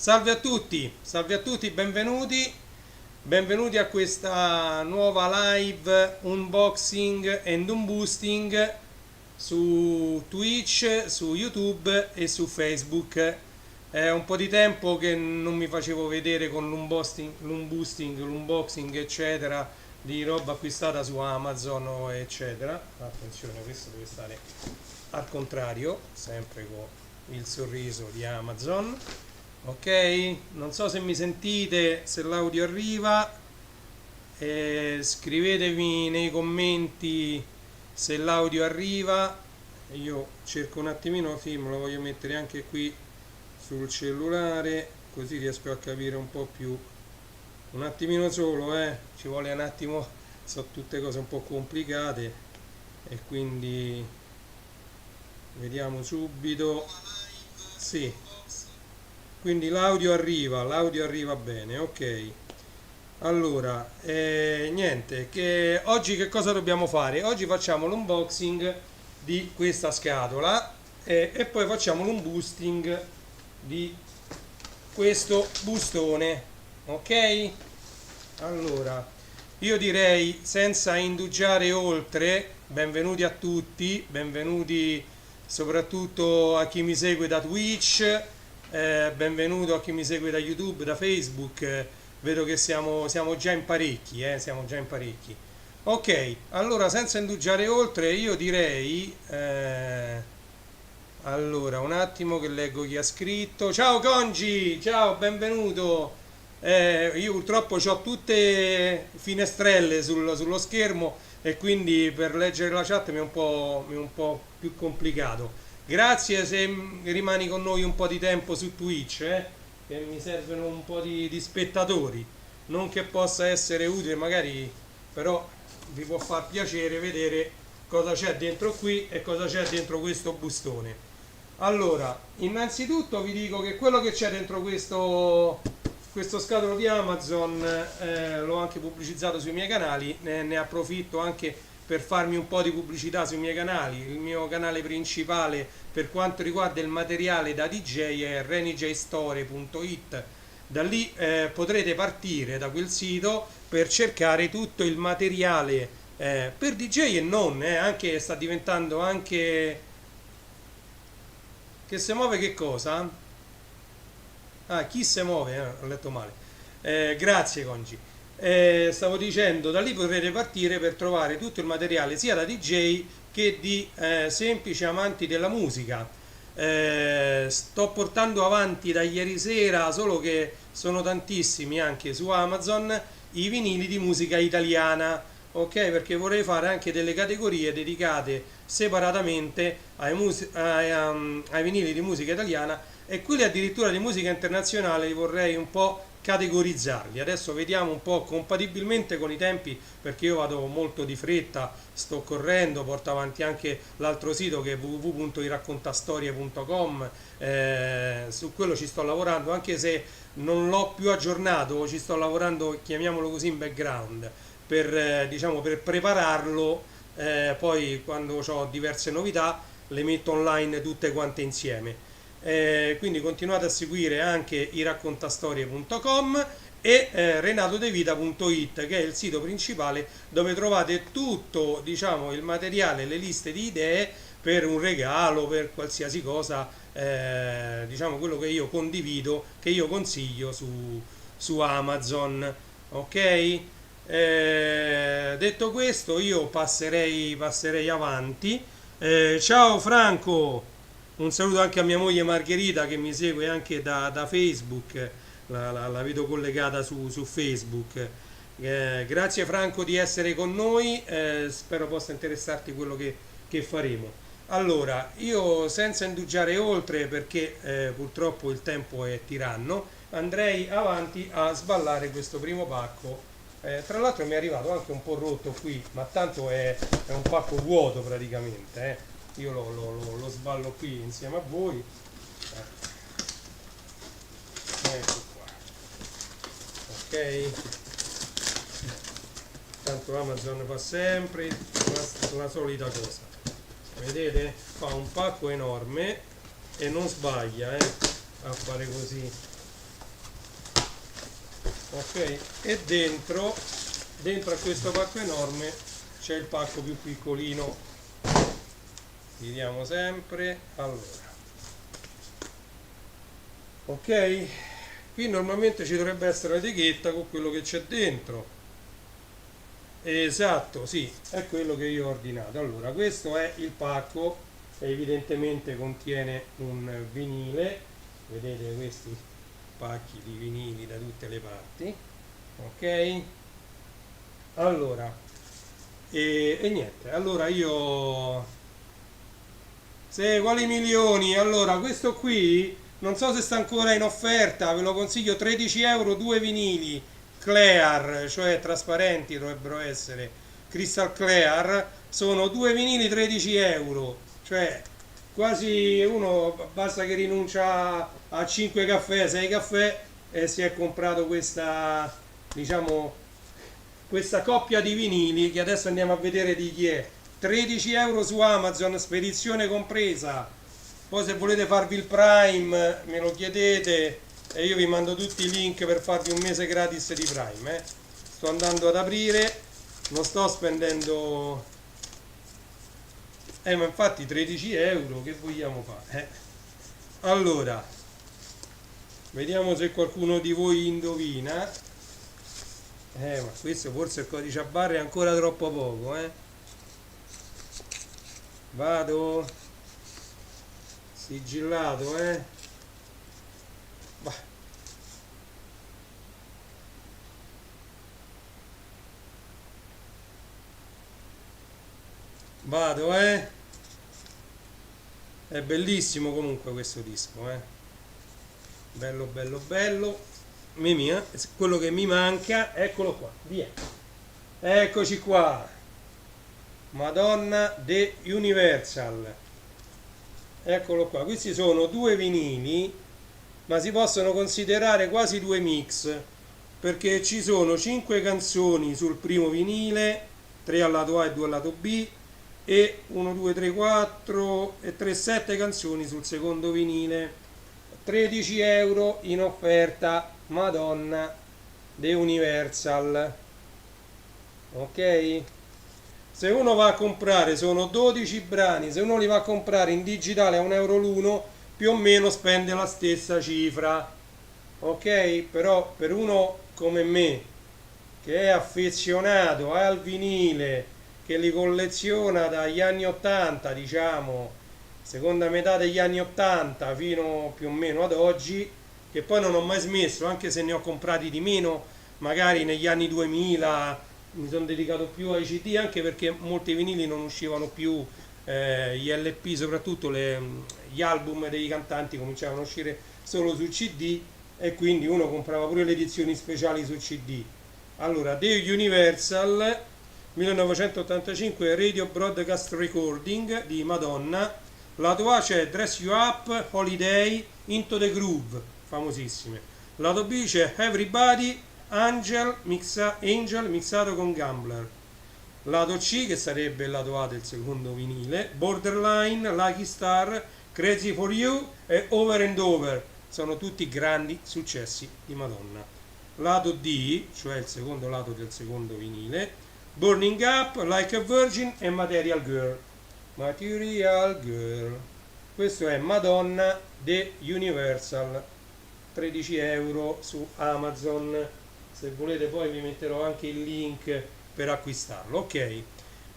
salve a tutti, benvenuti a questa nuova live unboxing and unboosting su Twitch, su YouTube e su Facebook. È un po' di tempo che non mi facevo vedere con l'unboxing, eccetera, di roba acquistata su Amazon, eccetera. Attenzione, questo deve stare al contrario, sempre con il sorriso di Amazon. Ok, non so se mi sentite, se l'audio arriva, scrivetemi nei commenti se l'audio arriva. Io cerco un attimino, sì, me lo voglio mettere anche qui sul cellulare, così riesco a capire un po' più. Un attimino solo, ci vuole un attimo, sono tutte cose un po' complicate e quindi vediamo subito. Sì, quindi l'audio arriva bene, ok. Allora, niente, oggi che cosa dobbiamo fare? Oggi facciamo l'unboxing di questa scatola e poi facciamo l'unboosting di questo bustone, ok? Allora, io direi senza indugiare oltre, benvenuti a tutti, benvenuti soprattutto a chi mi segue da Twitch, benvenuto a chi mi segue da YouTube, da Facebook, vedo che siamo già in parecchi, siamo già in parecchi. Ok, allora senza indugiare oltre, io direi, allora un attimo che leggo chi ha scritto. Ciao Congi, ciao, benvenuto. Io purtroppo ho tutte finestrelle sullo schermo e quindi per leggere la chat mi è un po' più complicato. Grazie se rimani con noi un po' di tempo su Twitch, che mi servono un po' di spettatori. Non che possa essere utile, magari, però vi può far piacere vedere cosa c'è dentro qui e cosa c'è dentro questo bustone. Allora, innanzitutto vi dico che quello che c'è dentro questo scatolo di Amazon, l'ho anche pubblicizzato sui miei canali, ne approfitto anche per farmi un po' di pubblicità sui miei canali. Il mio canale principale per quanto riguarda il materiale da DJ è renijstore.it. Da lì potrete partire da quel sito per cercare tutto il materiale per DJ e non, anche sta diventando anche che si muove che cosa? Ah, chi si muove? Ho letto male. Grazie Congi. Stavo dicendo, da lì potrete partire per trovare tutto il materiale sia da DJ che di semplici amanti della musica. Sto portando avanti da ieri sera, solo che sono tantissimi anche su Amazon, i vinili di musica italiana. Ok, perché vorrei fare anche delle categorie dedicate separatamente ai vinili di musica italiana e quelli addirittura di musica internazionale li vorrei un po' categorizzarli. Adesso vediamo un po' compatibilmente con i tempi, perché io vado molto di fretta, sto correndo, porto avanti anche l'altro sito che è www.iraccontastorie.com, su quello ci sto lavorando, anche se non l'ho più aggiornato, ci sto lavorando, chiamiamolo così, in background diciamo, per prepararlo, poi quando ho diverse novità le metto online tutte quante insieme. Quindi continuate a seguire anche iraccontastorie.com e renatodevita.it, che è il sito principale dove trovate tutto, diciamo, il materiale, le liste di idee per un regalo, per qualsiasi cosa, diciamo quello che io condivido, che io consiglio su Amazon. Ok? Detto questo, io passerei avanti. Ciao Franco, un saluto anche a mia moglie Margherita che mi segue anche da Facebook, la vedo collegata su Facebook. Grazie Franco di essere con noi, spero possa interessarti quello che faremo. Allora, io senza indugiare oltre perché purtroppo il tempo è tiranno, andrei avanti a sballare questo primo pacco. Tra l'altro mi è arrivato anche un po' rotto qui, ma tanto è un pacco vuoto praticamente. Io lo sballo qui insieme a voi. Ecco qua. Ok. Tanto Amazon fa sempre la solita cosa. Vedete? Fa un pacco enorme e non sbaglia a fare così. ok? E dentro a questo pacco enorme c'è il pacco più piccolino. Vediamo sempre. Allora, ok, qui normalmente ci dovrebbe essere l'etichetta con quello che c'è dentro. Esatto, sì, è quello che io ho ordinato. Allora, questo è il pacco, evidentemente contiene un vinile, vedete questi pacchi di vinili da tutte le parti, ok? Allora, e niente, allora io... Se, quali milioni? Allora, questo qui, non so se sta ancora in offerta, ve lo consiglio, 13 euro, due vinili, Clear, cioè trasparenti dovrebbero essere, Crystal Clear, sono due vinili 13 euro, cioè quasi uno basta che rinuncia a 5 caffè, 6 caffè e si è comprato questa, diciamo, questa coppia di vinili che adesso andiamo a vedere di chi è. 13 euro su Amazon, spedizione compresa. Poi se volete farvi il Prime me lo chiedete e io vi mando tutti i link per farvi un mese gratis di Prime. Sto andando ad aprire, non sto spendendo... ma infatti 13 euro, che vogliamo fare? Allora, vediamo se qualcuno di voi indovina. Ma questo forse il codice a barre è ancora troppo poco, Vado, sigillato, Bah, vado, È bellissimo comunque questo disco, Bello, bello, bello. Mimia, quello che mi manca, eccolo qua, via. Eccoci qua. Madonna The Universal. Eccolo qua, questi sono due vinili, ma si possono considerare quasi due mix, perché ci sono 5 canzoni sul primo vinile, 3 al lato A e 2 al lato B, e 1, 2, 3, 4 e 3, 7 canzoni sul secondo vinile. 13 euro in offerta, Madonna The Universal, ok? Se uno va a comprare, sono 12 brani, se uno li va a comprare in digitale a 1 euro l'uno, più o meno spende la stessa cifra, ok? Però per uno come me, che è affezionato al vinile, che li colleziona dagli anni 80, diciamo, seconda metà degli anni 80 fino più o meno ad oggi, che poi non ho mai smesso, anche se ne ho comprati di meno, magari negli anni 2000 mi sono dedicato più ai CD, anche perché molti vinili non uscivano più, gli LP, soprattutto gli album dei cantanti cominciavano a uscire solo su CD e quindi uno comprava pure le edizioni speciali su CD. Allora, The Universal 1985 Radio Broadcast Recording di Madonna. Lato A c'è Dress You Up, Holiday, Into the Groove, famosissime. Lato B c'è Everybody, Angel mixato con Gambler. Lato C, che sarebbe il lato A del secondo vinile, Borderline, Lucky Star, Crazy for You e Over and Over. Sono tutti grandi successi di Madonna. Lato D, cioè il secondo lato del secondo vinile, Burning Up, Like a Virgin e Material Girl. Material Girl. Questo è Madonna The Universal, 13 euro su Amazon. Se volete poi vi metterò anche il link per acquistarlo, ok?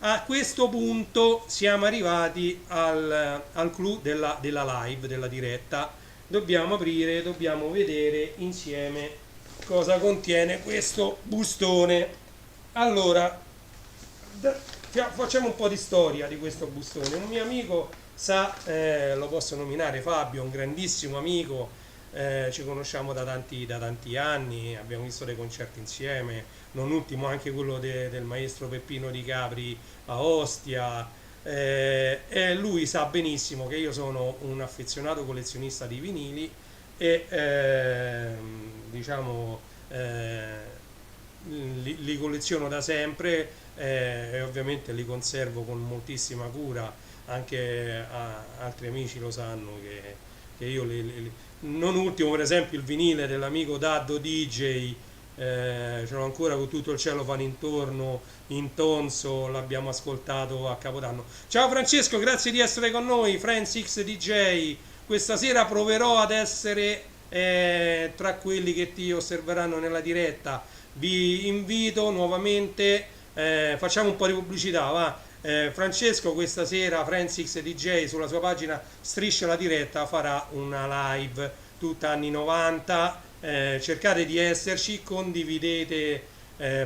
A questo punto siamo arrivati al clou della live, della diretta. Dobbiamo aprire, dobbiamo vedere insieme cosa contiene questo bustone. Allora, facciamo un po' di storia di questo bustone. Un mio amico sa, lo posso nominare Fabio, un grandissimo amico, ci conosciamo da tanti anni, abbiamo visto dei concerti insieme, non ultimo anche quello del maestro Peppino Di Capri a Ostia, e lui sa benissimo che io sono un affezionato collezionista di vinili e diciamo li colleziono da sempre, e ovviamente li conservo con moltissima cura, anche altri amici lo sanno che io non ultimo per esempio il vinile dell'amico Daddo DJ ce l'ho ancora con tutto il cellophane intorno, in tonso, l'abbiamo ascoltato a Capodanno. Ciao Francesco, grazie di essere con noi, Friends X DJ. Questa sera proverò ad essere tra quelli che ti osserveranno nella diretta. Vi invito nuovamente, facciamo un po' di pubblicità, va. Francesco questa sera, Friends X DJ, sulla sua pagina Striscia la diretta, farà una live tutta anni 90. Cercate di esserci, condividete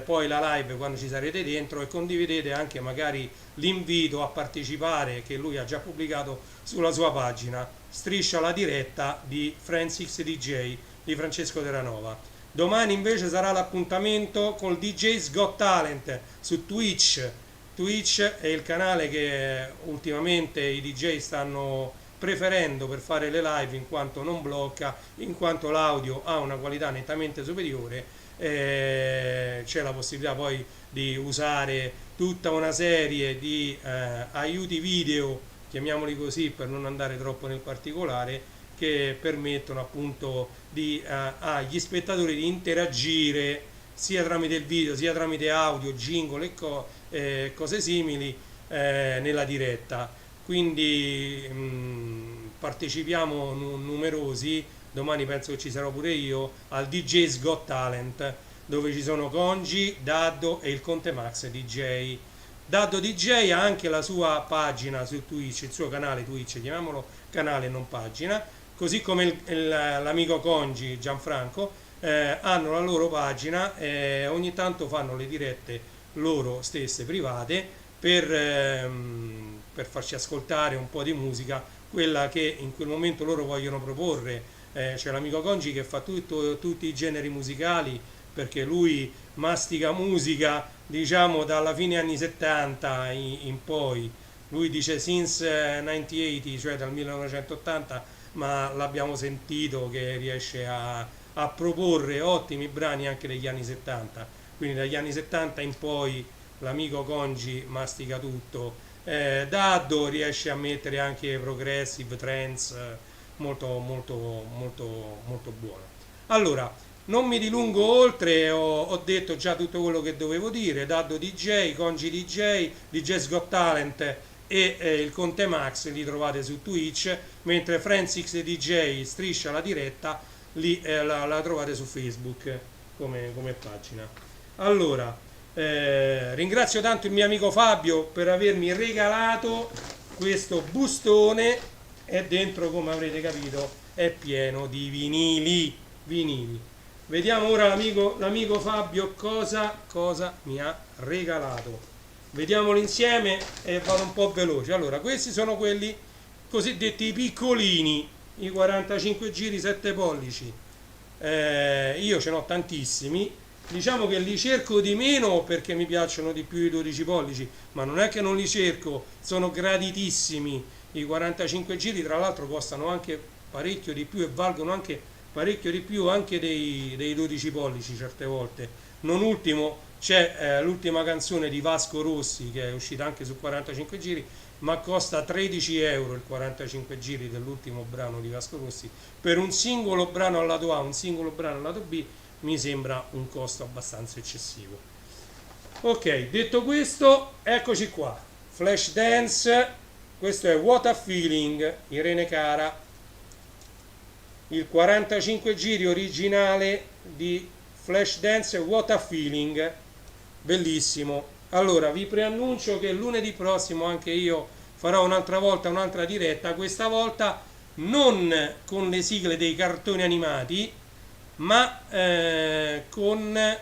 poi la live quando ci sarete dentro, e condividete anche magari l'invito a partecipare che lui ha già pubblicato sulla sua pagina Striscia la diretta di Friends X DJ di Francesco Terranova. Domani invece sarà l'appuntamento col DJ's Got Talent su Twitch. Twitch è il canale che ultimamente i DJ stanno preferendo per fare le live, in quanto non blocca, in quanto l'audio ha una qualità nettamente superiore. C'è la possibilità poi di usare tutta una serie di aiuti video, chiamiamoli così per non andare troppo nel particolare, che permettono appunto agli spettatori di interagire sia tramite il video sia tramite audio, jingle e cose simili nella diretta. Quindi partecipiamo numerosi, domani penso che ci sarò pure io, al DJ's Got Talent, dove ci sono Congi, Daddo e il Conte Max DJ. Daddo DJ ha anche la sua pagina su Twitch, il suo canale Twitch, chiamiamolo canale non pagina, così come l'amico Congi Gianfranco hanno la loro pagina e ogni tanto fanno le dirette loro stesse private per farci ascoltare un po' di musica, quella che in quel momento loro vogliono proporre. C'è l'amico Congi che fa tutti i generi musicali, perché lui mastica musica diciamo dalla fine anni 70 in poi. Lui dice since 1980, cioè dal 1980, ma l'abbiamo sentito che riesce a proporre ottimi brani anche degli anni 70, quindi dagli anni 70 in poi l'amico Congi mastica tutto. Daddo riesce a mettere anche progressive, trance, molto molto molto molto buono. Allora, non mi dilungo oltre, ho detto già tutto quello che dovevo dire. Daddo DJ, Congi DJ, DJ's Got Talent e il Conte Max li trovate su Twitch, mentre Friends X DJ Striscia la diretta la trovate su Facebook come pagina. Allora, ringrazio tanto il mio amico Fabio per avermi regalato questo bustone, e dentro, come avrete capito, è pieno di vinili. Vediamo ora l'amico Fabio cosa mi ha regalato. Vediamolo insieme e vado un po' veloce. Allora, questi sono quelli cosiddetti piccolini, i 45 giri 7 pollici. Io ce n'ho tantissimi, diciamo che li cerco di meno perché mi piacciono di più i 12 pollici, ma non è che non li cerco, sono graditissimi. I 45 giri tra l'altro costano anche parecchio di più e valgono anche parecchio di più anche dei 12 pollici certe volte. Non ultimo c'è l'ultima canzone di Vasco Rossi che è uscita anche su 45 giri, ma costa 13 euro il 45 giri dell'ultimo brano di Vasco Rossi. Per un singolo brano al lato A, un singolo brano al lato B, mi sembra un costo abbastanza eccessivo. Ok, detto questo, eccoci qua. Flashdance, questo è What a Feeling, Irene Cara, il 45 giri originale di Flashdance What a Feeling, bellissimo. Allora, vi preannuncio che lunedì prossimo anche io farò un'altra volta un'altra diretta, questa volta non con le sigle dei cartoni animati, ma con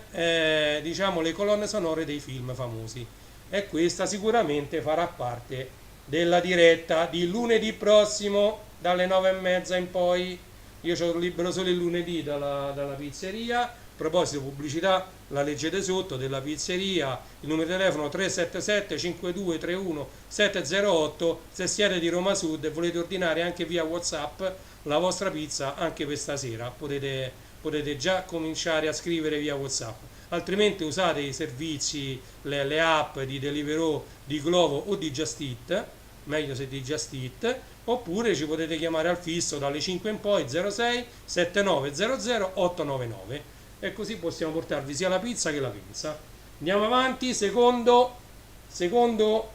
diciamo le colonne sonore dei film famosi, e questa sicuramente farà parte della diretta di lunedì prossimo dalle 9:30 in poi. Io sono libero solo il lunedì dalla pizzeria. A proposito, pubblicità, la leggete sotto, della pizzeria, il numero di telefono 377 5231 708. Se siete di Roma Sud e volete ordinare anche via WhatsApp la vostra pizza anche per stasera, potete già cominciare a scrivere via WhatsApp. Altrimenti usate i servizi, le app di Deliveroo, di Glovo o di Just Eat, meglio se di Just Eat, oppure ci potete chiamare al fisso dalle 5 in poi 06 7900 899. e così possiamo portarvi sia la pizza che la pinza. Andiamo avanti, secondo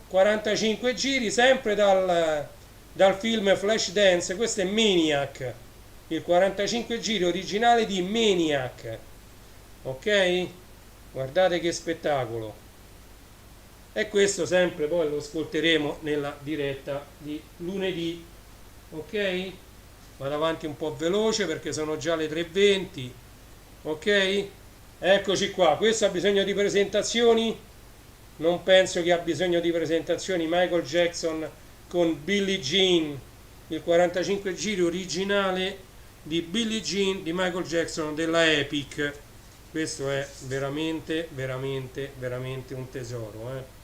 45 giri, sempre dal film Flashdance. Questo è Maniac, il 45 giri originale di Maniac, ok? Guardate che spettacolo. E questo sempre poi lo ascolteremo nella diretta di lunedì, ok? Vado avanti un po' veloce perché sono già le 3:20, ok? Eccoci qua, questo ha bisogno di presentazioni? Non penso che ha bisogno di presentazioni. Michael Jackson con Billie Jean, il 45 giri originale di Billie Jean di Michael Jackson della Epic. Questo è veramente un tesoro,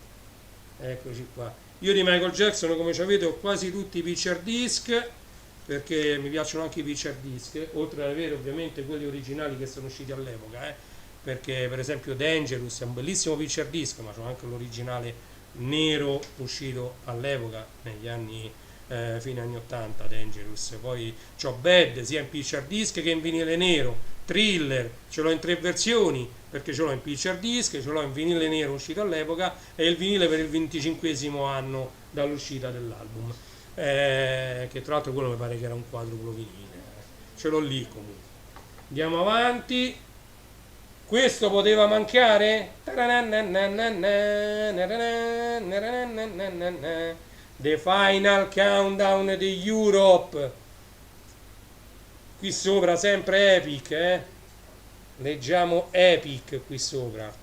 Eccoci qua. Io di Michael Jackson, come sapete, ho quasi tutti i picture disc, perché mi piacciono anche i picture disc, oltre ad avere ovviamente quelli originali che sono usciti all'epoca, perché per esempio Dangerous è un bellissimo picture disc, ma c'ho anche l'originale nero uscito all'epoca negli anni fine anni 80. Dangerous, poi c'ho Bad sia in picture disc che in vinile nero, Thriller ce l'ho in 3 versioni perché ce l'ho in picture disc, ce l'ho in vinile nero uscito all'epoca e il vinile per il 25esimo anno dall'uscita dell'album, che tra l'altro quello mi pare che era un quadruplo vinile, ce l'ho lì comunque. Andiamo avanti. Questo poteva mancare? The Final Countdown di Europe. Qui sopra sempre Epic, Leggiamo Epic qui sopra.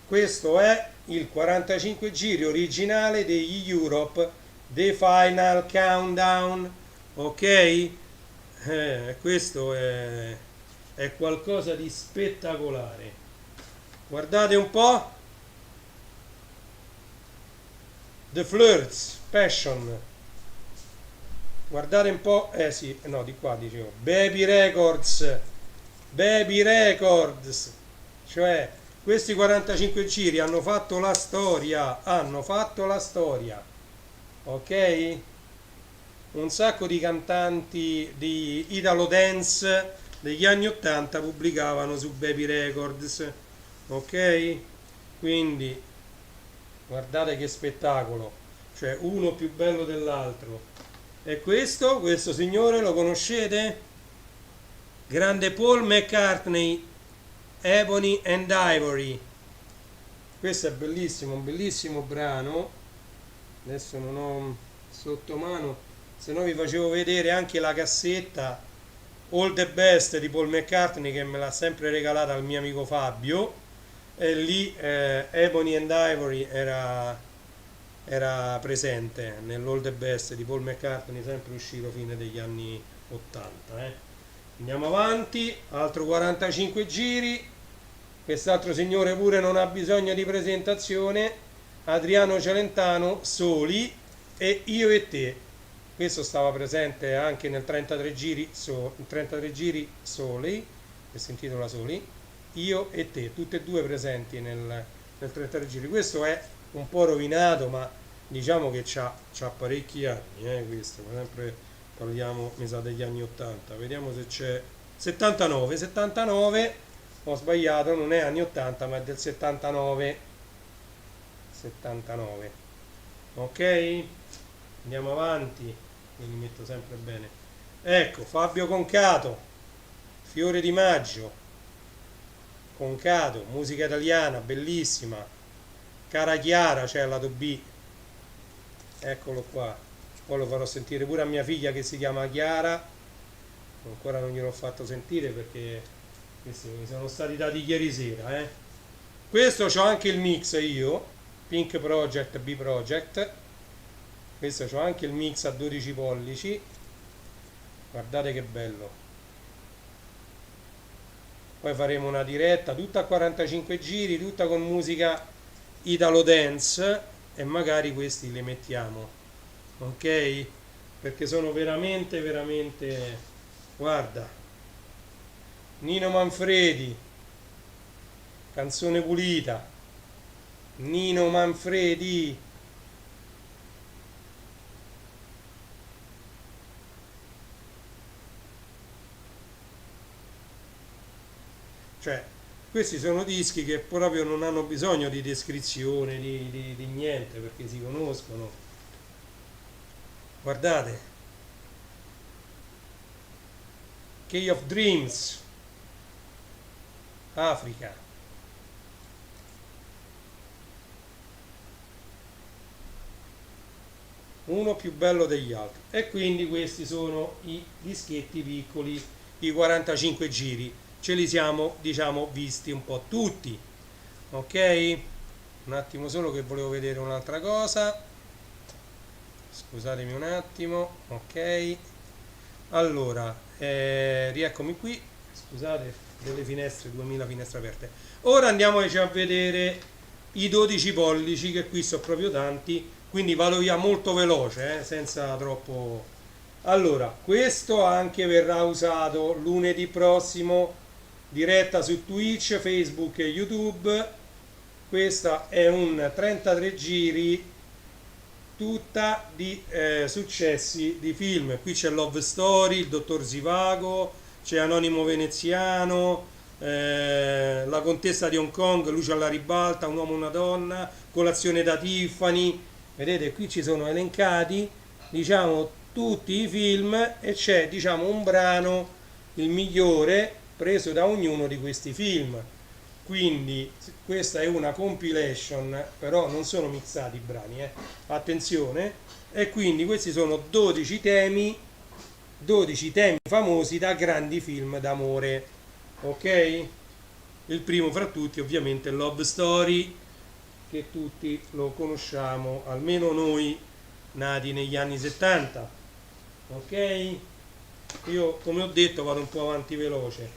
Questo è il 45 giri originale degli Europe, The Final Countdown, ok? Questo è qualcosa di spettacolare. Guardate un po'. The Flirts, Passion. Guardate un po', sì, no, di qua dicevo. Baby Records, cioè questi 45 giri hanno fatto la storia, ok? Un sacco di cantanti di Italo Dance degli anni 80 pubblicavano su Baby Records, ok? Quindi guardate che spettacolo, cioè uno più bello dell'altro. E questo signore lo conoscete? Grande Paul McCartney, Ebony and Ivory. Questo è bellissimo, un bellissimo brano. Adesso non ho sotto mano, se no vi facevo vedere anche la cassetta All the Best di Paul McCartney che me l'ha sempre regalata al mio amico Fabio, e lì Ebony and Ivory era presente nell'All the Best di Paul McCartney, sempre uscito fine degli anni 80. Andiamo avanti, altro 45 giri. Quest'altro signore pure non ha bisogno di presentazione, Adriano Celentano, Soli e Io e te. Questo stava presente anche nel 33 giri, 33 giri Soli, che si intitola Soli, Io e te, tutte e due presenti nel 33 giri. Questo è un po' rovinato, ma diciamo che c'ha parecchi anni, questo, sempre parliamo, mi sa, degli anni 80. Vediamo se c'è 79, ho sbagliato, non è anni 80 ma è del 79, ok? Andiamo avanti, quindi metto sempre bene. Ecco, Fabio Concato, Fiore di Maggio, Concato, musica italiana, bellissima, Cara Chiara, c'è il lato B, eccolo qua. Poi lo farò sentire pure a mia figlia che si chiama Chiara, ancora non gliel'ho fatto sentire perché questi mi sono stati dati ieri sera. Questo c'ho anche il mix io, Pink Project, B Project. Questo c'ho anche il mix a 12 pollici, guardate che bello. Poi faremo una diretta tutta a 45 giri, tutta con musica Italo Dance, e magari questi li mettiamo, ok? Perché sono veramente, guarda, Nino Manfredi, Canzone pulita, Nino Manfredi, Cioè, questi sono dischi che proprio non hanno bisogno di descrizione, di niente, perché si conoscono. Guardate, Key of Dreams, Africa. Uno più bello degli altri. E quindi questi sono i dischetti piccoli, i 45 giri. Ce li siamo, diciamo, visti un po' tutti. Ok? Un attimo solo che volevo vedere un'altra cosa. Scusatemi un attimo. Ok. Allora, rieccomi qui. Scusate, delle finestre, 2000 finestre aperte. Ora andiamoci a vedere i 12 pollici, che qui sono proprio tanti, quindi vado via molto veloce, senza troppo. Allora, questo anche verrà usato lunedì prossimo, diretta su Twitch, Facebook e YouTube. Questa è un 33 giri tutta di successi di film. Qui c'è Love Story, il dottor Zivago, c'è Anonimo Veneziano, La Contessa di Hong Kong, Luce alla ribalta, Un uomo e una donna, Colazione da Tiffany. Vedete, qui ci sono elencati, diciamo, tutti i film, e c'è, diciamo, un brano, il migliore, preso da ognuno di questi film. Quindi questa è una compilation, però non sono mixati i brani, attenzione. E quindi questi sono 12 temi famosi da grandi film d'amore, ok? Il primo fra tutti ovviamente è Love Story, che tutti lo conosciamo, almeno noi nati negli anni 70, ok? Io, come ho detto, vado un po' avanti veloce.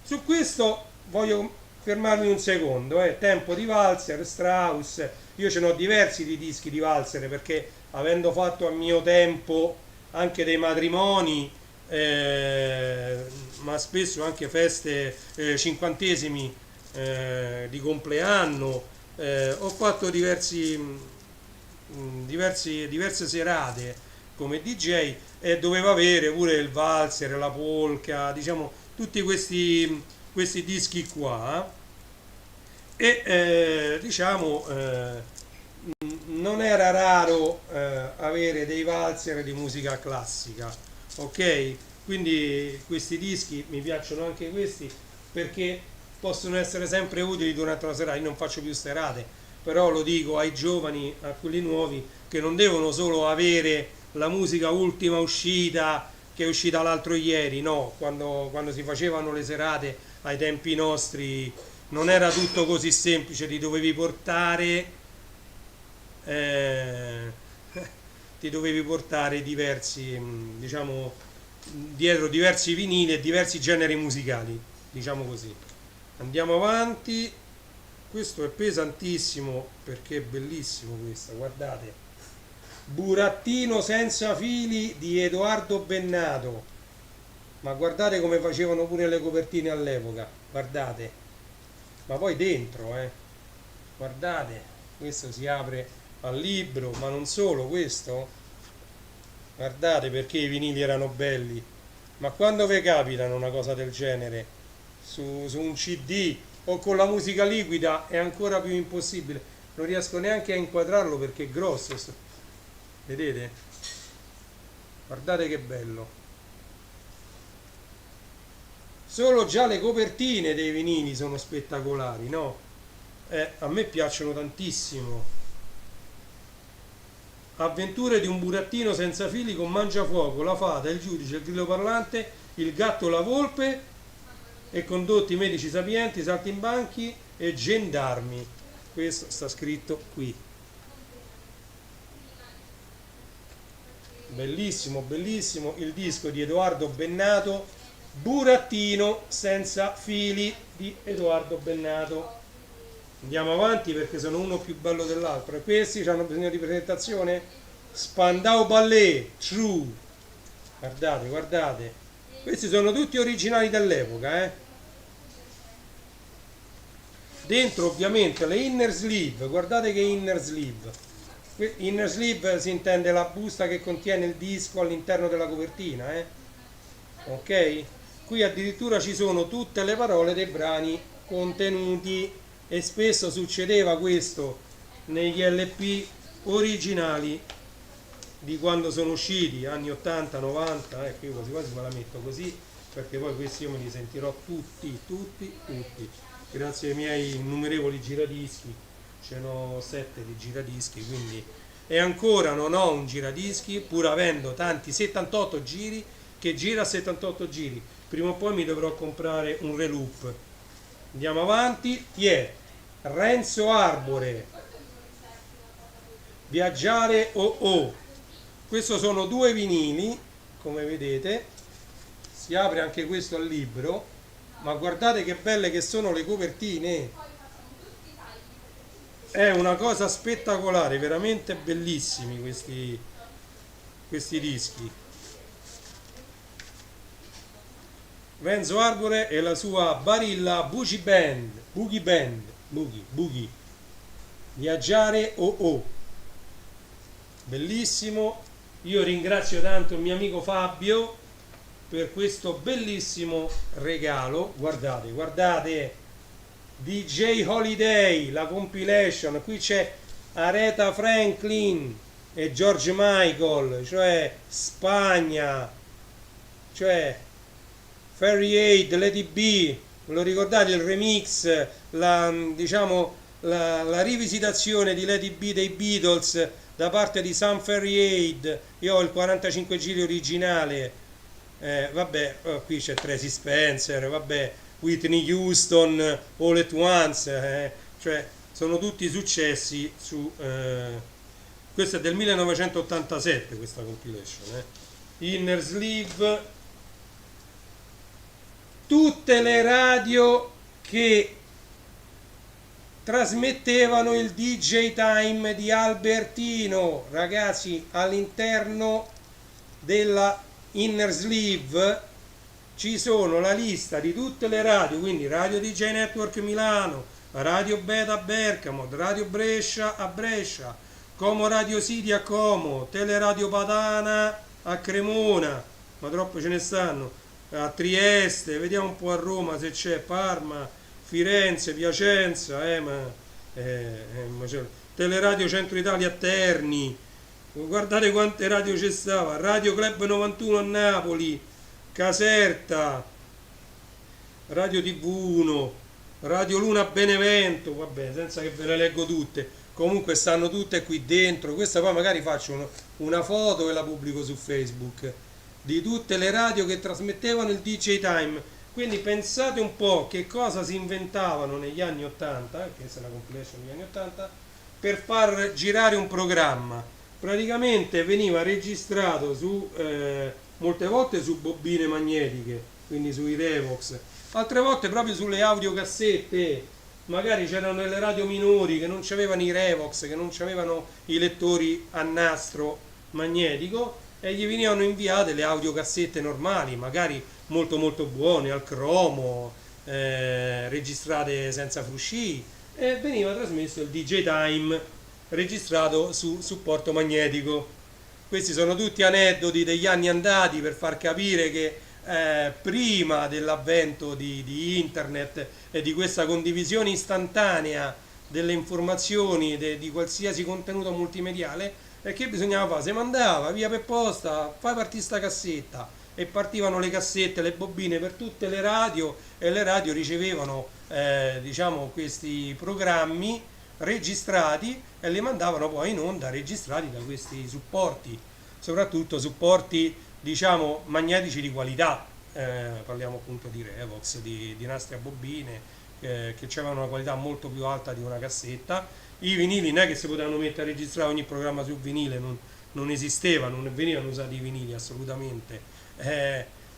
Su questo voglio fermarmi un secondo, tempo di valzer, Strauss. Io ce n'ho diversi di dischi di valzer, perché avendo fatto a mio tempo anche dei matrimoni, ma spesso anche feste, cinquantesimi, di compleanno, ho fatto diverse serate come DJ, e doveva avere pure il valzer, la polka, diciamo tutti questi dischi qua. E diciamo, non era raro avere dei valzer di musica classica, ok? Quindi questi dischi mi piacciono anche questi, perché possono essere sempre utili durante la serata. Io non faccio più serate, però lo dico ai giovani, a quelli nuovi, che non devono solo avere la musica ultima uscita, che è uscita l'altro ieri. No, quando si facevano le serate ai tempi nostri non era tutto così semplice, eh, ti dovevi portare diversi, diciamo, dietro diversi vinili e diversi generi musicali, diciamo così. Andiamo avanti. Questo è pesantissimo, perché è bellissimo questo, guardate. Burattino senza fili di Edoardo Bennato. Ma guardate come facevano pure le copertine all'epoca, guardate. Ma poi dentro, guardate, questo si apre al libro, ma non solo questo. Guardate perché i vinili erano belli. Ma quando vi capitano una cosa del genere su un CD o con la musica liquida, è ancora più impossibile. Non riesco neanche a inquadrarlo perché è grosso. Vedete? Guardate che bello. Solo già le copertine dei vinili sono spettacolari, no? A me piacciono tantissimo. Avventure di un burattino senza fili con Mangiafuoco, la fata, il giudice, il grillo parlante, il gatto e la volpe, e condotti medici sapienti, saltimbanchi e gendarmi. Questo sta scritto qui. Bellissimo, bellissimo il disco di Edoardo Bennato, Burattino senza fili di Edoardo Bennato. Andiamo avanti perché sono uno più bello dell'altro. E questi hanno bisogno di presentazione. Spandau Ballet, True. Guardate, guardate. Questi sono tutti originali dell'epoca, Dentro ovviamente le inner sleeve, guardate che inner sleeve. Inner sleeve si intende la busta che contiene il disco all'interno della copertina, ok? qui addirittura ci sono tutte le parole dei brani contenuti, e spesso succedeva questo negli LP originali di quando sono usciti, anni 80, 90, ecco, io quasi quasi me la metto così, perché poi questi io me li sentirò tutti, grazie ai miei innumerevoli giradischi, ce n'ho 7 di giradischi, quindi, e ancora non ho un giradischi, pur avendo tanti 78 giri, che gira a 78 giri, prima o poi mi dovrò comprare un reloop. Andiamo avanti, chi è? Renzo Arbore, Viaggiare o. Questo sono 2 vinili, come vedete, si apre anche questo al libro, ma guardate che belle che sono le copertine, è una cosa spettacolare, veramente bellissimi questi dischi. Renzo Arbore e la sua Barilla Boogie, Viaggiare o. Bellissimo. Io ringrazio tanto il mio amico Fabio per questo bellissimo regalo. Guardate, DJ Holiday, la compilation, qui c'è Aretha Franklin e George Michael, cioè Spagna, cioè Fairy Aid, Lady B, ve lo ricordate il remix, la rivisitazione di Lady B dei Beatles da parte di Sam Fairy Aid. Io ho il 45 giri originale, qui c'è Tracy Spencer, Whitney Houston, All at Once, cioè sono tutti successi questo è del 1987 questa compilation, Inner Sleeve, tutte le radio che trasmettevano il DJ Time di Albertino, ragazzi, all'interno della Inner Sleeve ci sono la lista di tutte le radio, quindi Radio DJ Network Milano, Radio Beta a Bergamo, Radio Brescia a Brescia, Como Radio City a Como, Teleradio Padana a Cremona, ma troppo ce ne stanno, a Trieste, vediamo un po' a Roma se c'è, Parma, Firenze, Piacenza, Teleradio Centro Italia a Terni, guardate quante radio c'è stava, Radio Club 91 a Napoli, Caserta, Radio TV1, Radio Luna a Benevento, vabbè, senza che ve le leggo tutte, comunque stanno tutte qui dentro. Questa poi magari faccio una foto e la pubblico su Facebook di tutte le radio che trasmettevano il DJ Time. Quindi pensate un po' che cosa si inventavano negli anni 80, questa è la compilation degli anni 80, per far girare un programma. Praticamente veniva registrato molte volte su bobine magnetiche, quindi sui Revox, altre volte proprio sulle audiocassette. Magari c'erano delle radio minori che non avevano i Revox, che non avevano i lettori a nastro magnetico, e gli venivano inviate le audiocassette normali, magari molto molto buone, al cromo, registrate senza frusci, e veniva trasmesso il DJ Time registrato su supporto magnetico. Questi sono tutti aneddoti degli anni andati per far capire che prima dell'avvento di internet e di questa condivisione istantanea delle informazioni, di qualsiasi contenuto multimediale, è che bisognava fare, si mandava via per posta, fai partire sta cassetta, e partivano le cassette, le bobine per tutte le radio, e le radio ricevevano questi programmi registrati e li mandavano poi in onda registrati da questi supporti, soprattutto supporti magnetici di qualità, parliamo appunto di Revox, di nastri a bobine, che avevano una qualità molto più alta di una cassetta. I vinili non è che si potevano mettere a registrare ogni programma sul vinile, non esisteva, non venivano usati i vinili assolutamente.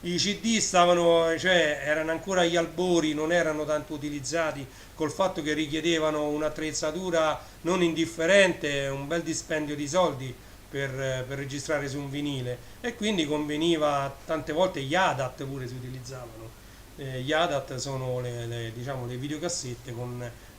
I CD erano ancora agli albori, non erano tanto utilizzati, col fatto che richiedevano un'attrezzatura non indifferente, un bel dispendio di soldi per registrare su un vinile, e quindi conveniva, tante volte gli ADAT pure si utilizzavano. Gli ADAT sono le videocassette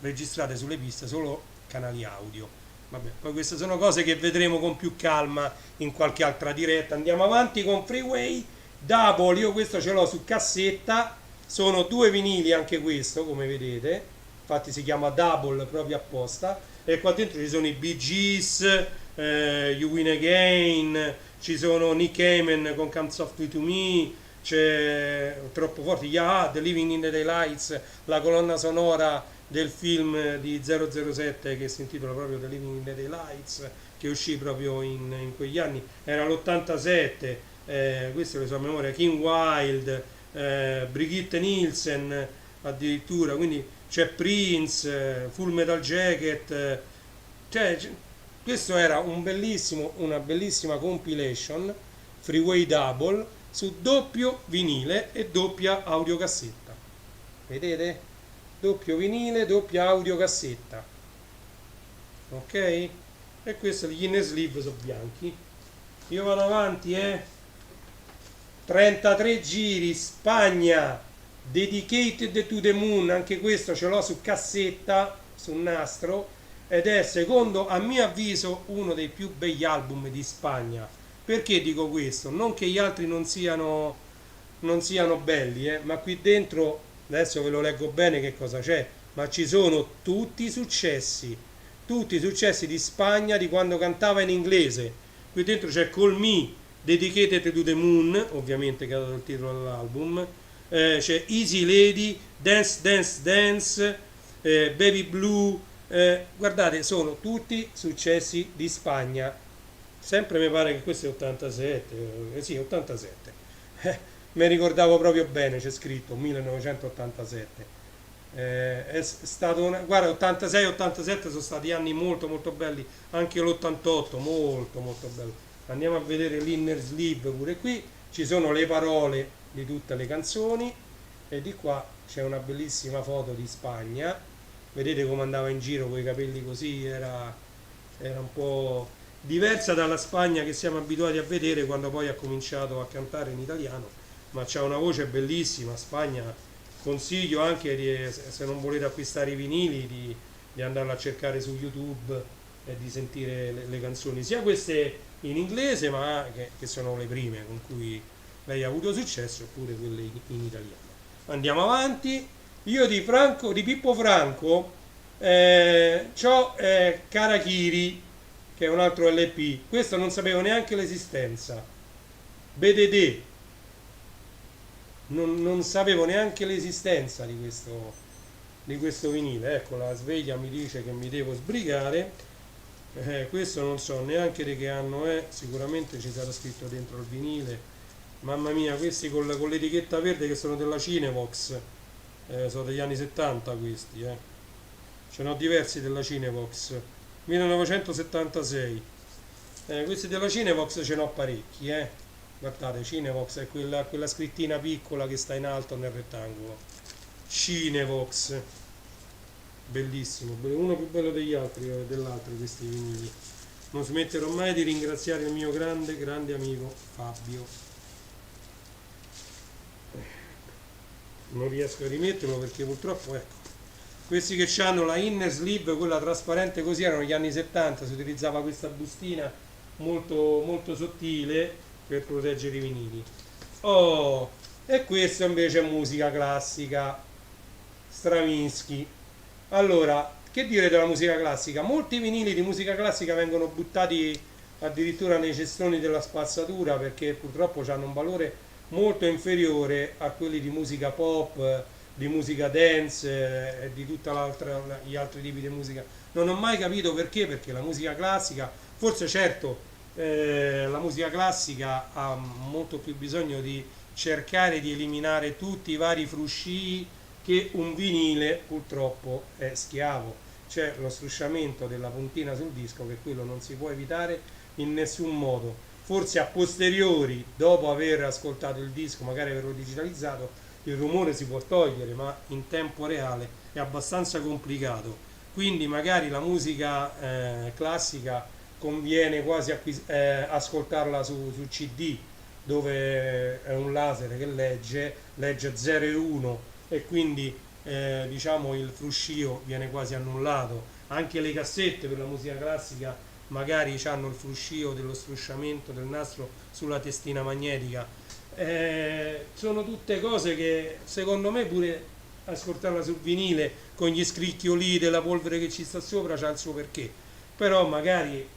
registrate sulle piste solo canali audio. Vabbè, poi queste sono cose che vedremo con più calma in qualche altra diretta. Andiamo avanti con Freeway Double, io questo ce l'ho su cassetta, sono due vinili anche questo, come vedete, infatti si chiama Double proprio apposta, e qua dentro ci sono i Bee Gees, You Win Again, ci sono Nick Cayman con Come Softly to Me, c'è troppo forte, Yeah, The Living in the Daylights, la colonna sonora del film di 007 che si intitola proprio The Living in the Daylights, che uscì proprio in quegli anni, era l'87, queste le so a memoria, King Wild, Brigitte Nielsen addirittura, quindi c'è Prince, Full Metal Jacket, questo era una bellissima compilation Freeway Double su doppio vinile e doppia audiocassetta. Vedete? Doppio vinile, doppia audiocassetta. Ok? E questo gli inner sleeve sono bianchi. Io vado avanti, 33 giri, Spagna, Dedicated to the Moon, anche questo ce l'ho su cassetta, su nastro, ed è secondo, a mio avviso, uno dei più begli album di Spagna. Perché dico questo? Non che gli altri non siano belli, ma qui dentro, adesso ve lo leggo bene che cosa c'è, ma ci sono tutti i successi di Spagna di quando cantava in inglese. Qui dentro c'è Call Me, Dedicated to the Moon, ovviamente che ha dato il titolo all'album, c'è Easy Lady, Dance Dance Dance, Baby Blue, guardate, sono tutti successi di Spagna. Sempre mi pare che questo è 87, sì, 87. Mi ricordavo proprio bene, c'è scritto 1987. È stato guarda, 86-87 sono stati anni molto molto belli, anche l'88 molto molto bello. Andiamo a vedere l'inner sleeve pure qui, ci sono le parole di tutte le canzoni e di qua c'è una bellissima foto di Spagna. Vedete come andava in giro con i capelli così, era un po' diversa dalla Spagna che siamo abituati a vedere quando poi ha cominciato a cantare in italiano, ma c'ha una voce bellissima. Spagna, consiglio anche se non volete acquistare i vinili di andarla a cercare su YouTube e di sentire le canzoni, sia queste in inglese ma che sono le prime con cui lei ha avuto successo, oppure quelle in italiano. Andiamo avanti. Io di Pippo Franco c'ho Karakiri, che è un altro LP, questo non sapevo neanche l'esistenza. BDD, non sapevo neanche l'esistenza di questo vinile. Ecco, la sveglia mi dice che mi devo sbrigare. Questo non so neanche di che anno è, sicuramente ci sarà scritto dentro il vinile. Mamma mia, questi con l'etichetta verde che sono della Cinevox, sono degli anni 70 questi, ce n'ho diversi della Cinevox, 1976. Questi della Cinevox ce n'ho parecchi, guardate, Cinevox è quella scrittina piccola che sta in alto nel rettangolo. Cinevox, bellissimo, uno più bello degli altri, dell'altro questi vinili. Non smetterò mai di ringraziare il mio grande grande amico Fabio. Non riesco a rimetterlo perché purtroppo, ecco, questi che hanno la inner sleeve, quella trasparente così, erano gli anni 70, si utilizzava questa bustina molto molto sottile per proteggere i vinili. Oh, e questo invece è musica classica, Stravinsky. Allora, che dire della musica classica? Molti vinili di musica classica vengono buttati addirittura nei cestoni della spazzatura perché purtroppo hanno un valore molto inferiore a quelli di musica pop, di musica dance e di tutti gli altri tipi di musica. Non ho mai capito perché la musica classica, forse certo, la musica classica ha molto più bisogno di cercare di eliminare tutti i vari frusci che un vinile purtroppo è schiavo. C'è lo strusciamento della puntina sul disco, che quello non si può evitare in nessun modo. Forse a posteriori, dopo aver ascoltato il disco, magari averlo digitalizzato, il rumore si può togliere, ma in tempo reale è abbastanza complicato. Quindi magari la musica classica conviene quasi ascoltarla su CD, dove è un laser che legge 0 e 1 e quindi diciamo il fruscio viene quasi annullato. Anche le cassette per la musica classica magari hanno il fruscio dello strusciamento del nastro sulla testina magnetica, sono tutte cose che secondo me pure ascoltarla sul vinile con gli scricchioli della polvere che ci sta sopra c'ha il suo perché, però magari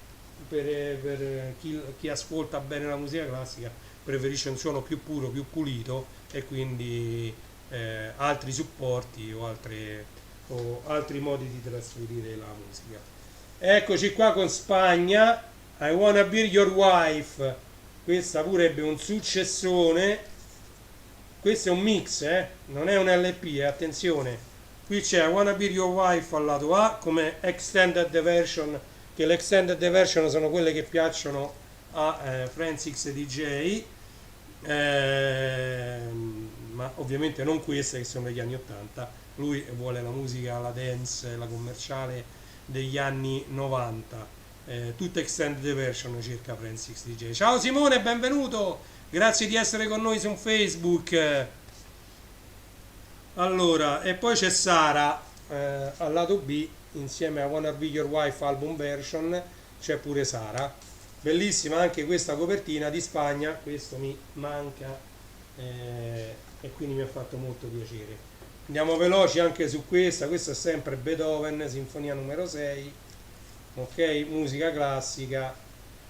per chi ascolta bene la musica classica preferisce un suono più puro, più pulito e quindi altri supporti o altri modi di trasferire la musica. Eccoci qua con Spagna, I Wanna Be Your Wife, questa pure ebbe un successone, questo è un mix, non è un LP, attenzione, qui c'è I Wanna Be Your Wife al lato A come extended version, che le extended version sono quelle che piacciono a Francis DJ, ma ovviamente non queste che sono degli anni 80, lui vuole la musica, la dance, la commerciale degli anni 90, tutta extended version circa Francis DJ. Ciao Simone, benvenuto, grazie di essere con noi su Facebook. Allora, e poi c'è Sara al lato B, insieme a Wanna Be Your Wife album version, c'è pure Sara. Bellissima anche questa copertina di Spagna, questo mi manca e quindi mi ha fatto molto piacere. Andiamo veloci anche su questa è sempre Beethoven, Sinfonia numero 6, ok, musica classica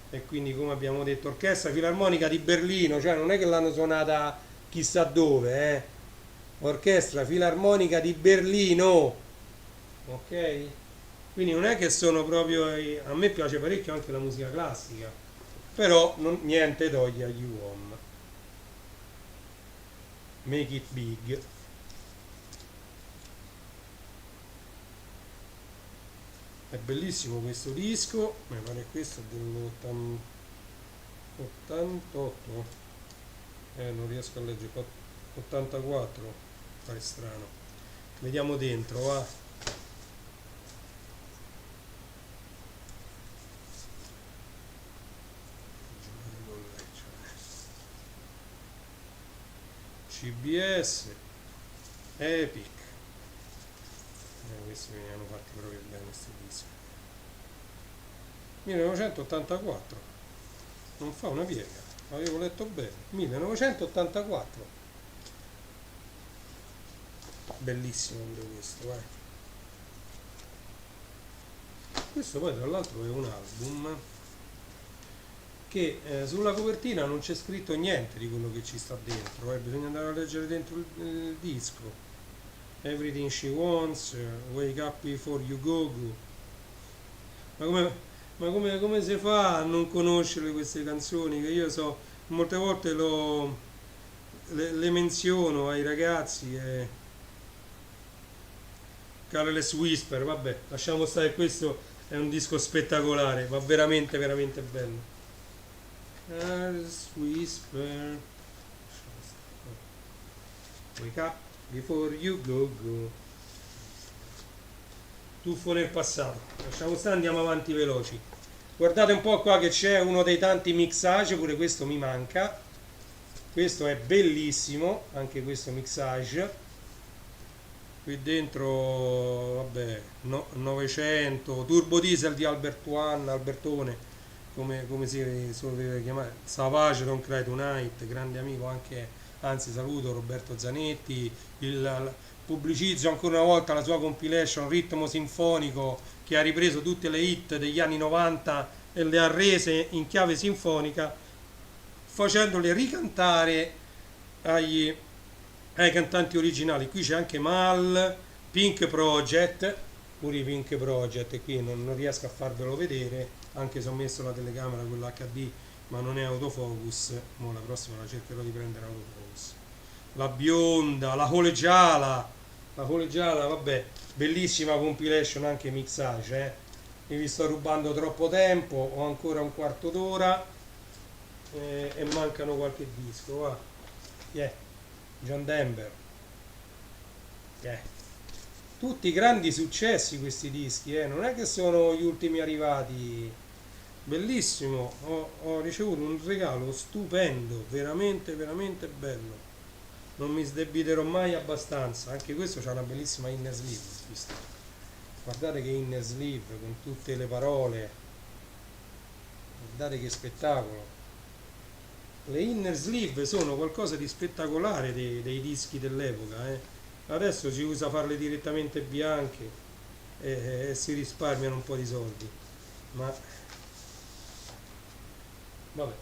e quindi come abbiamo detto Orchestra Filarmonica di Berlino, cioè non è che l'hanno suonata chissà dove, Orchestra Filarmonica di Berlino, ok? Quindi non è che sono proprio, a me piace parecchio anche la musica classica, però niente toglie agli uomini. Make it big. È bellissimo questo disco, mi pare questo è dell'88, non riesco a leggere, 84, pare strano. Vediamo dentro, va. CBS, Epic, questi mi hanno fatti proprio bene questi dischi. 1984, non fa una piega, avevo letto bene, 1984, bellissimo pure questo, Questo poi tra l'altro è un album che sulla copertina non c'è scritto niente di quello che ci sta dentro, bisogna andare a leggere dentro il disco. Everything She Wants, Wake Up Before You Go Go. Ma come si fa a non conoscere queste canzoni? Che io so, molte volte le menziono ai ragazzi. Careless Whisper, vabbè, lasciamo stare, questo è un disco spettacolare, va veramente, veramente bello. Careless Whisper, Wake Up Before You Go Go. Tuffo nel passato, lasciamo stare, andiamo avanti veloci. Guardate un po' qua che c'è uno dei tanti mixage, pure questo mi manca, questo è bellissimo, anche questo mixage. Qui dentro, vabbè, 900, Turbo Diesel di Albertone, come si deve chiamare, Savage, Don't Cry Tonight, grande amico anche, anzi saluto Roberto Zanetti, pubblicizzo ancora una volta la sua compilation Ritmo Sinfonico, che ha ripreso tutte le hit degli anni 90 e le ha rese in chiave sinfonica, facendole ricantare ai cantanti originali. Qui c'è anche Mal, Pink Project, pure i Pink Project, e qui non riesco a farvelo vedere, anche se ho messo la telecamera, quella HD, ma non è autofocus, ma la prossima la cercherò di prendere autofocus. La bionda, la colegiala, vabbè, bellissima compilation, anche mixage, Io vi sto rubando troppo tempo, ho ancora un quarto d'ora e mancano qualche disco, va. Yeah. John Denver, yeah. Tutti grandi successi questi dischi, non è che sono gli ultimi arrivati. Bellissimo, ho ricevuto un regalo stupendo, veramente veramente bello, non mi sdebiterò mai abbastanza. Anche questo c'ha una bellissima inner sleeve, guardate che inner sleeve con tutte le parole, guardate che spettacolo. le inner sleeve sono qualcosa di spettacolare dei dischi dell'epoca, adesso si usa farle direttamente bianche e si risparmiano un po' di soldi, ma vabbè,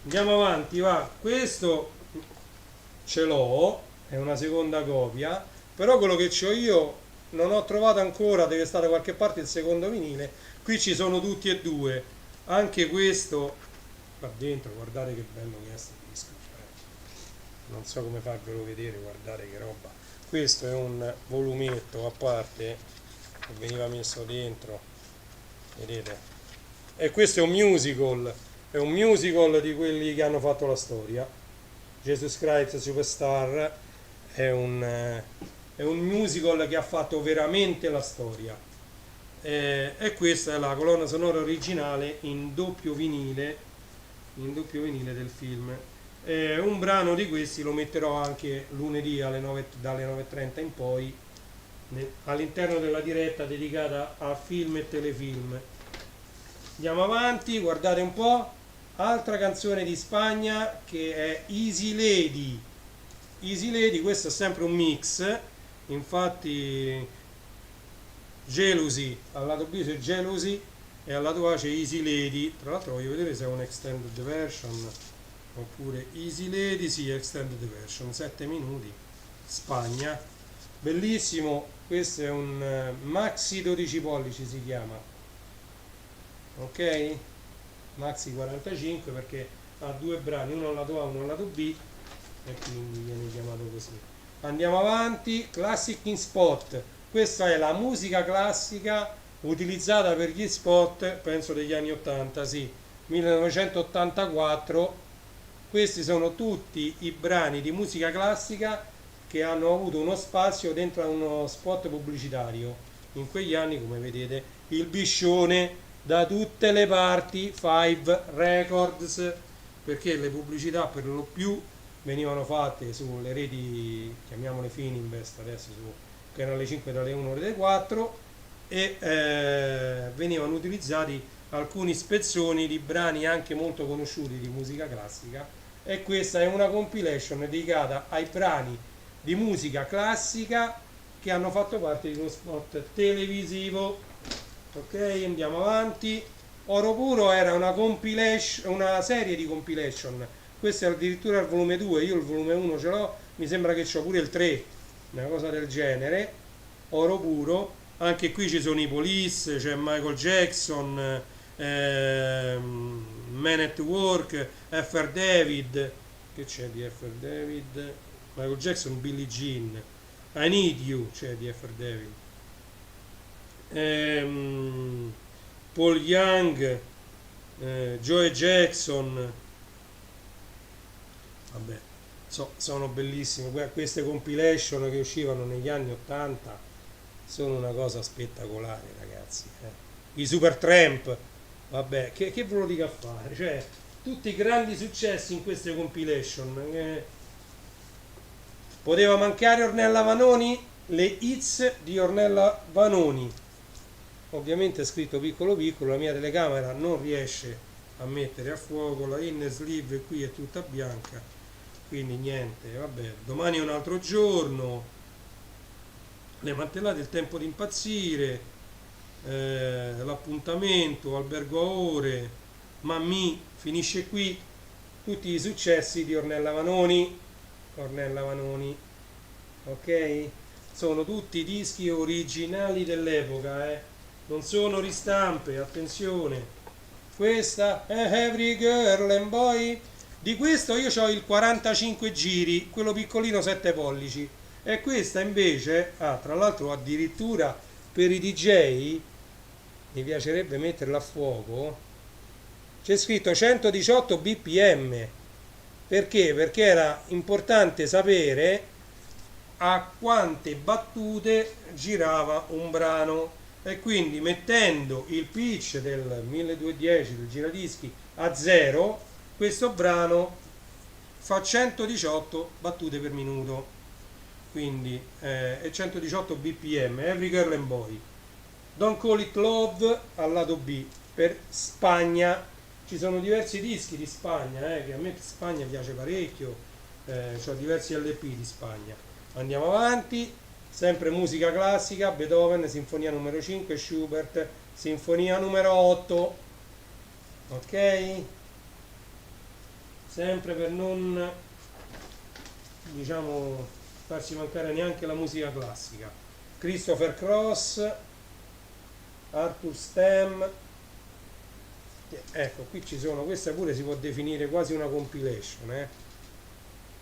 andiamo avanti, va. Questo ce l'ho, è una seconda copia, però quello che c'ho io non ho trovato ancora, deve stare da qualche parte il secondo vinile. Qui ci sono tutti e due, anche questo qua dentro, guardate che bello che è questo disco, non so come farvelo vedere, guardate che roba. Questo è un volumetto a parte che veniva messo dentro, vedete? E questo è un musical di quelli che hanno fatto la storia. Jesus Christ Superstar è un musical che ha fatto veramente la storia. E questa è la colonna sonora originale in doppio vinile del film. Un brano di questi lo metterò anche lunedì dalle 9:30 in poi all'interno della diretta dedicata a film e telefilm. Andiamo avanti, guardate un po', altra canzone di Spagna che è Easy Lady. Easy Lady, questo è sempre un mix, infatti Jealousy, al lato B c'è Jealousy e al lato A c'è Easy Lady. Tra l'altro voglio vedere se è un extended version oppure Easy Lady, sì, extended version, 7 minuti, Spagna, bellissimo. Questo è un maxi 12 pollici si chiama, ok, maxi 45 perché ha due brani, uno al lato A, uno al lato B e quindi viene chiamato così. Andiamo avanti, Classic in Spot. Questa è la musica classica utilizzata per gli spot, penso degli anni 80, sì, 1984. Questi sono tutti i brani di musica classica che hanno avuto uno spazio dentro a uno spot pubblicitario. In quegli anni, come vedete, il biscione da tutte le parti, Five Records, perché le pubblicità per lo più venivano fatte sulle reti, chiamiamole Fininvest, adesso su Canale 5 dalle 1 alle 4, e venivano utilizzati alcuni spezzoni di brani anche molto conosciuti di musica classica, e questa è una compilation dedicata ai brani di musica classica che hanno fatto parte di uno spot televisivo. Ok, andiamo avanti. Oro Puro era una compilation, una serie di compilation. Questo è addirittura il volume 2, io il volume 1 ce l'ho, mi sembra che c'ho pure il 3, una cosa del genere. Oro Puro, anche qui ci sono i Police, c'è Michael Jackson, Man at Work, F.R. David, che c'è di F.R. David? Michael Jackson, Billie Jean, I Need You, c'è di F.R. David, Paul Young, Joe Jackson, vabbè, sono bellissime queste compilation che uscivano negli anni 80, sono una cosa spettacolare, ragazzi. I Supertramp, vabbè, che ve lo dico a fare, cioè tutti i grandi successi in queste compilation. Poteva mancare Ornella Vanoni? Le hits di Ornella Vanoni, ovviamente è scritto piccolo piccolo, la mia telecamera non riesce a mettere a fuoco, la inner sleeve qui è tutta bianca, quindi niente, vabbè, domani è un altro giorno, le mantellate, il tempo di impazzire, l'appuntamento, albergo a ore, Mammi, finisce qui, tutti i successi di Ornella Vanoni, ok? Sono tutti dischi originali dell'epoca, non sono ristampe, attenzione. Questa è Every Girl and Boy. Di questo io ho il 45 giri, quello piccolino 7 pollici. E questa invece, tra l'altro addirittura per i DJ, mi piacerebbe metterla a fuoco, c'è scritto 118 bpm. Perché? Perché era importante sapere a quante battute girava un brano, e quindi mettendo il pitch del 1210 del giradischi a 0, questo brano fa 118 battute per minuto, quindi è 118 bpm. Every Girl and Boy, Don't Call It Love al lato B per Spagna, ci sono diversi dischi di Spagna, che a me Spagna piace parecchio, ho diversi LP di Spagna. Andiamo avanti, sempre musica classica, Beethoven, Sinfonia numero 5, Schubert, Sinfonia numero 8, ok? Sempre per non, diciamo, farci mancare neanche la musica classica. Christopher Cross, Arthur Stem, ecco qui ci sono, questa pure si può definire quasi una compilation,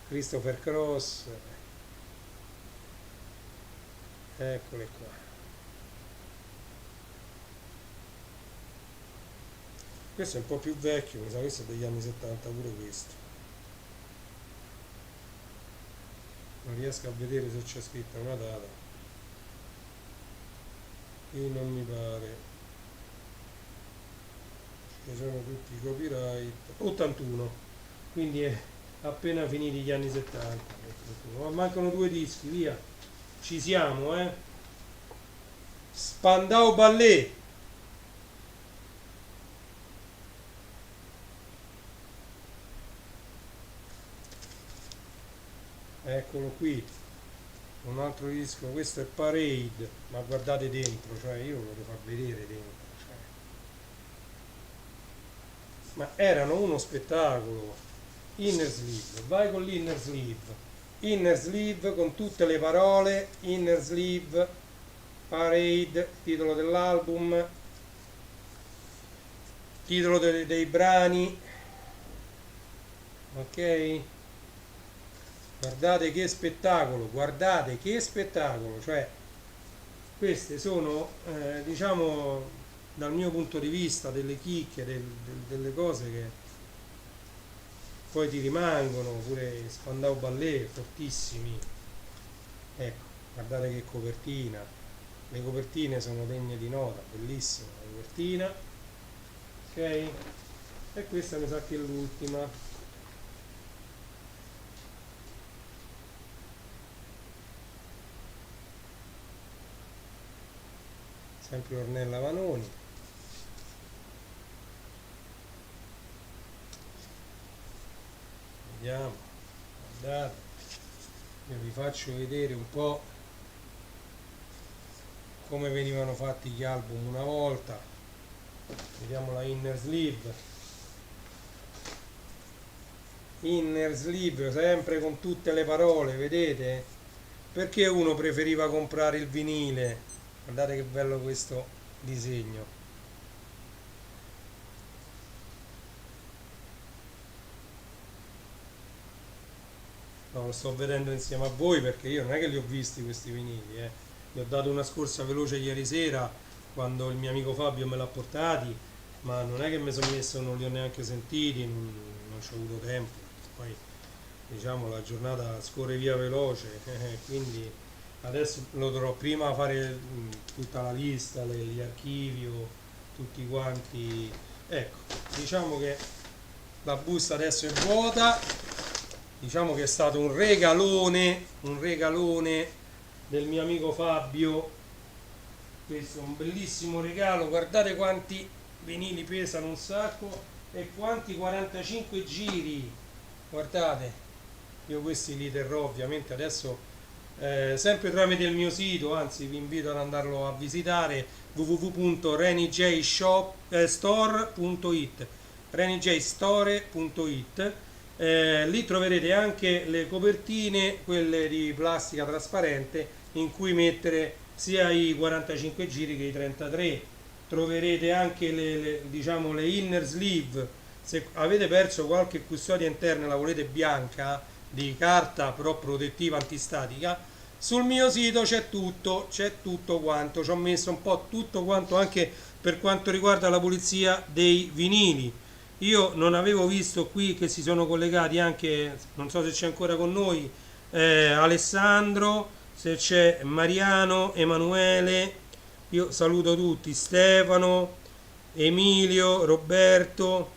Christopher Cross, eccole qua. Questo è un po' più vecchio, mi sa, questo è degli anni 70 pure questo. Non riesco a vedere se c'è scritta una data. Qui non mi pare. Ci sono tutti i copyright. 81, quindi è appena finiti gli anni 70. Ma mancano due dischi, via. Ci siamo, Spandau Ballet. Eccolo qui, un altro disco, questo è Parade, ma guardate dentro, cioè io lo devo far vedere dentro, cioè. Ma erano uno spettacolo. Inner Sleeve, vai con l'Inner Sleeve, Inner Sleeve con tutte le parole, Inner Sleeve, Parade, titolo dell'album, titolo dei brani, ok? Guardate che spettacolo, cioè queste sono, diciamo, dal mio punto di vista, delle chicche, delle cose che poi ti rimangono, pure Spandau Ballet, fortissimi. Ecco, guardate che copertina, le copertine sono degne di nota, bellissima la copertina, ok? E questa mi sa che è l'ultima. Sempre Ornella Vanoni. Vediamo, guardate, io vi faccio vedere un po' come venivano fatti gli album una volta. Vediamo la Inner Sleeve. Inner Sleeve, sempre con tutte le parole, vedete? Perché uno preferiva comprare il vinile? Guardate che bello questo disegno. No, lo sto vedendo insieme a voi perché io non è che li ho visti questi vinili, Gli ho dato una scorsa veloce ieri sera quando il mio amico Fabio me l'ha portati, ma non è che mi sono messo, non li ho neanche sentiti, non ci ho avuto tempo. Poi diciamo la giornata scorre via veloce, quindi adesso lo dovrò prima fare tutta la lista, gli archivio, tutti quanti. Ecco, diciamo che la busta adesso è vuota, diciamo che è stato un regalone del mio amico Fabio. Questo è un bellissimo regalo, guardate quanti vinili pesano, un sacco, e quanti 45 giri, guardate, io questi li terrò ovviamente adesso, sempre tramite il mio sito, anzi vi invito ad andarlo a visitare, www.renijstore.it, renijstore.it. Lì troverete anche le copertine, quelle di plastica trasparente, in cui mettere sia i 45 giri che i 33. Troverete anche diciamo, le inner sleeve. Se avete perso qualche custodia interna e la volete bianca, di carta però protettiva antistatica, sul mio sito c'è tutto quanto. Ci ho messo un po' tutto quanto anche per quanto riguarda la pulizia dei vinili. Io non avevo visto qui che si sono collegati anche, non so se c'è ancora con noi, Alessandro, se c'è Mariano, Emanuele, io saluto tutti, Stefano, Emilio, Roberto,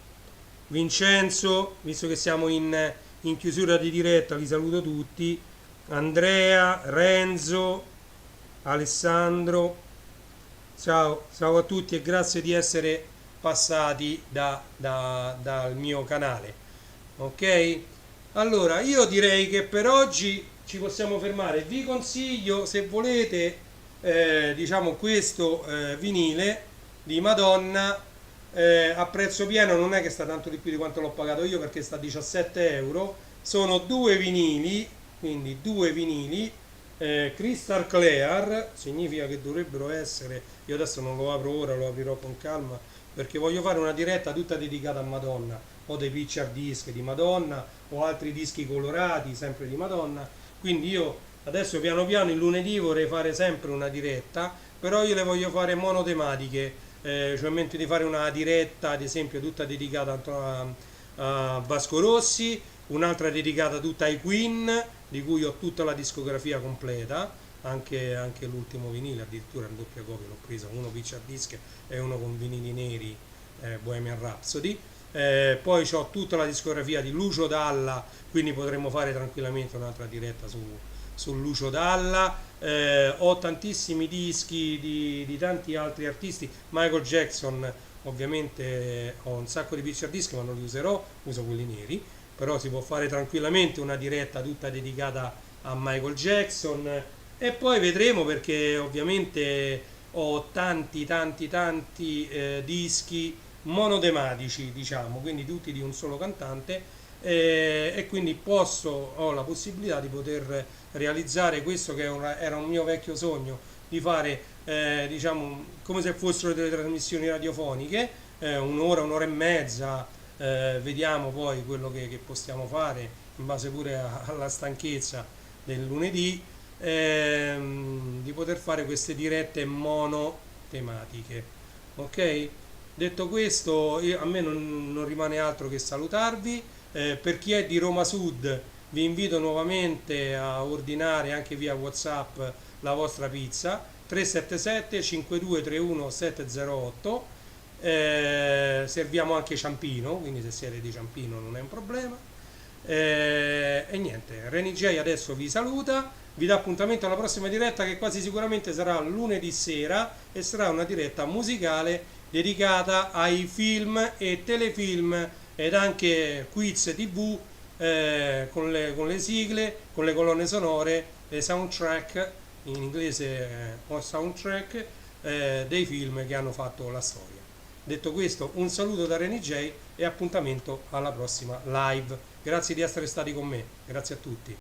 Vincenzo, visto che siamo in chiusura di diretta, li saluto tutti, Andrea, Renzo, Alessandro, ciao a tutti e grazie di essere passati dal mio canale. Ok? Allora, io direi che per oggi ci possiamo fermare. Vi consiglio, se volete, diciamo questo vinile di Madonna a prezzo pieno. Non è che sta tanto di più di quanto l'ho pagato io, perché sta a 17 euro. Sono due vinili, quindi due vinili Crystal Clear, significa che dovrebbero essere, io adesso non lo apro ora, lo aprirò con calma, perché voglio fare una diretta tutta dedicata a Madonna. Ho dei picture disc di Madonna, ho altri dischi colorati sempre di Madonna, quindi io adesso piano piano il lunedì vorrei fare sempre una diretta, però io le voglio fare monotematiche, cioè mentre di fare una diretta ad esempio tutta dedicata a Vasco Rossi, un'altra dedicata tutta ai Queen, di cui ho tutta la discografia completa, anche l'ultimo vinile, addirittura in doppia copia l'ho presa, uno picture disc e uno con vinili neri, Bohemian Rhapsody. Poi ho tutta la discografia di Lucio Dalla, quindi potremmo fare tranquillamente un'altra diretta su Lucio Dalla. Ho tantissimi dischi di tanti altri artisti. Michael Jackson, ovviamente ho un sacco di picture disc, ma non li userò, uso quelli neri, però si può fare tranquillamente una diretta tutta dedicata a Michael Jackson. E poi vedremo, perché ovviamente ho tanti dischi monotematici, diciamo, quindi tutti di un solo cantante, e quindi ho la possibilità di poter realizzare questo che era un mio vecchio sogno, di fare diciamo come se fossero delle trasmissioni radiofoniche, un'ora, un'ora e mezza, vediamo poi quello che possiamo fare in base pure alla stanchezza del lunedì, di poter fare queste dirette monotematiche. Ok? Detto questo, a me non rimane altro che salutarvi. Per chi è di Roma Sud, vi invito nuovamente a ordinare anche via WhatsApp la vostra pizza 377 5231 708. Serviamo anche Ciampino, quindi se siete di Ciampino non è un problema. E niente, Reni J adesso vi saluta, vi dà appuntamento alla prossima diretta, che quasi sicuramente sarà lunedì sera, e sarà una diretta musicale dedicata ai film e telefilm ed anche quiz TV, con le sigle, con le colonne sonore, le soundtrack, in inglese soundtrack, dei film che hanno fatto la storia. Detto questo, un saluto da Reni J e appuntamento alla prossima live. Grazie di essere stati con me, grazie a tutti.